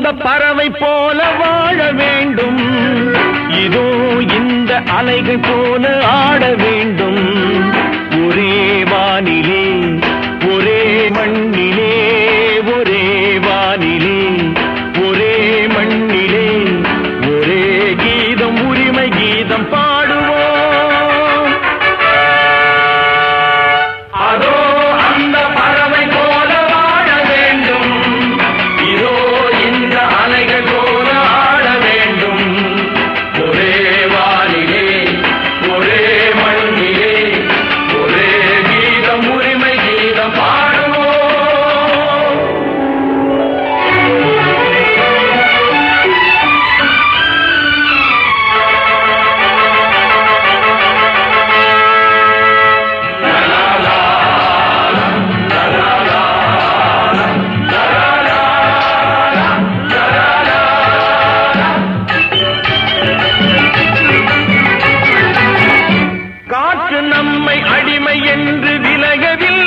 அந்த பறவை போல வாழ வேண்டும், இதோ இந்த அலைகள் போல ஆட வேண்டும். ஒரே வானிலே ஒரே மண்ணிலே, ஒரே வானிலே ஒரே மண்ணிலே, ஒரே கீதம் உரிமை கீதம் பாடுவோம். அதோ அந்த பறவை போல வாழ வேண்டும், இதோ இந்த அலைகள் போல ஆட வேண்டும். ஒரே வானிலே ஒரே மண்ணிலே, ஒரே கீதம் உரிமை கீதம் பாடுவோம். காற்று நம்மை அடிமை என்று விலகவில்லை.